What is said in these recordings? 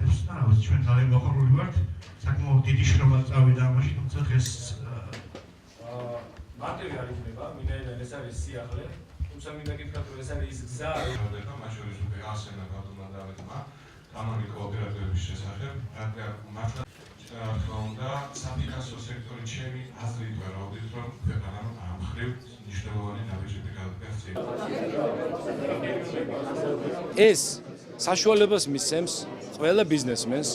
აკეთებს და რაღაც ჩვენ ძალიან მოხარული ვართ. საკმაოდ დიდი შრომა წავიდა ამაში, თუმცა დღეს მარტივი არ იქნება, მინაიდან ეს არის სიახლე, თუმცა მინდა გითხრათ, რომ ეს არის ის გზა, მათ შორის უკვე ასენა ბატონმა დავითმა კანონი კოოპერატივების შესახებ, რადგან მართლა თქმა უნდა, საფინანსო სექტორი ჩემი აზრით ვარაუდით, რომ ქვეყანამ ამ მხრივ მნიშვნელოვანი ნაბიჯები გადაგაქცია. ეს საშუალებას მისცემს ყველა ბიზნესმენს,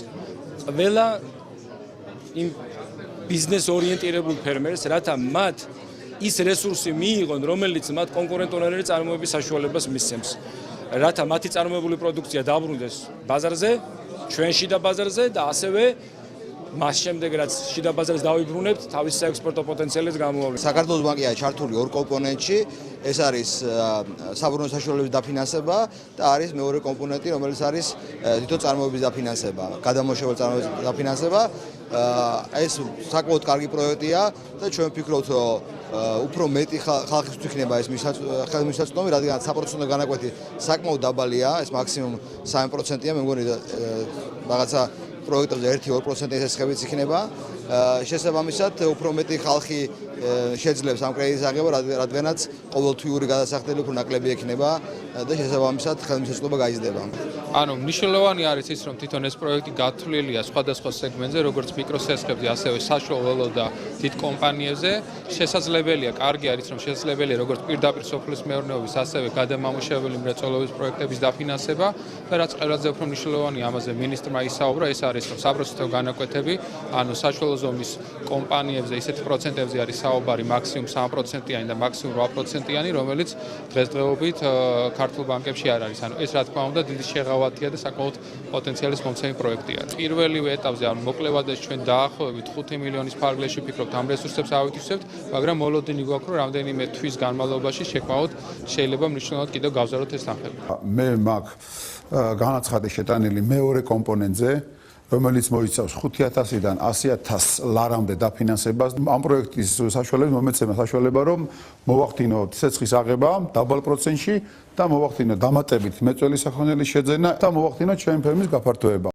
ყველა იმ ბიზნეს ორიენტირებულ ფერმერს, რათა მათ ის რესურსი მიიღონ, რომელიც მათ კონკურენტუნარიანი წარმოების საშუალებას მისცემს. რათა მათი წარმოებული პროდუქცია დაბრუნდეს ბაზარზე, ჩვენ შიდა ბაზარზე და ასევე მას შემდეგ რაც შიდა ბაზარს დავიბრუნებთ, თავის საექსპორტო პოტენციალიც გამოავლინოთ. საქართველოს ბანკია ჩართული ორ კომპონენტში, ეს არის საბრუნო საშუალებების დაფინანსება და არის მეორე კომპონენტი, რომელიც არის თვითონ წარმოების დაფინანსება, გადამოშეველი წარმოების დაფინანსება. ეს საკმაოდ კარგი პროექტია და ჩვენ ვფიქრობთ, რომ უფრო მეტი ხალხისთვის იქნება ეს ხელმისაწვდომი, რადგან საპროცენტო განაკვეთი საკმაოდ დაბალია, ეს მაქსიმუმ 3%-ია, მე მგონი რაღაცა პროექტებზე 1-2% ესხებიც იქნება. შესაბამისად, უფრო მეტი ხალხი შეძლებს ამ კრედიტის აღება, რადგანაც ყოველთვიური გადასახდელი უფრო ნაკლები ექნება და შესაბამისად ხელმისაწვდომა გაიზრდება. ანუ მნიშვნელოვანი არის ის, რომ თვითონ ეს პროექტი გათვლილია სხვადასხვა სეგმენტზე, როგორც მიკროსესხებზე, ასევე საშუალო და დიდ კომპანიებზე. შესაძლებელია, კარგი არის, რომ შესაძლებელია როგორც პირდაპირ სოფლის მეურნეობის, ასევე გადამამუშავებელი მრეწველობის პროექტების დაფინანსება და რაც ყველაზე უფრო მნიშვნელოვანია, ამაზე მინისტრმა ისაუბრა, ეს არის, რომ საპროცენტო განაკვეთები, ანუ საშუალო ზომის კომპანიებზე ისეთი პროცენტებზე არის საუბარი მაქსიმუმ 3%-იანი და მაქსიმუმ 8%-იანი, რომელიც დღესდღეობით ქართულ ბანკებში არ არის. ანუ ეს რა თქმა უნდა დიდი შეღავათია და საკმაოდ პოტენციალის მომცემი პროექტია. პირველივე ეტაპზე, ანუ მოკლევადაც ჩვენ დაახლოებით 5 მილიონის ფარგლებში ვფიქრობთ ამ რესურსებს ავიტვისებთ, მაგრამ მოლოდინი გვაქვს, რომ რამდენიმე თვის განმავლობაში შეკმაოდ შეიძლება მნიშვნელოვნად კიდევ გავზარდოთ ეს თანხები. მე მაქვს განაცხადი შეტანილი მეორე კომპონენტზე, რომელიც მოიცავს 5,000-დან 100,000 ლარამდე დაფინანსებას. ამ პროექტის საშუალებით მომეცემა საშუალება, რომ მოვახდინოთ ცეცხლის აღება დაბალ პროცენტში და მოვახდინოთ დამატებით მეწველი საქონელის შეძენა და მოვახდინოთ ჩემი ფერმის გაფართოება.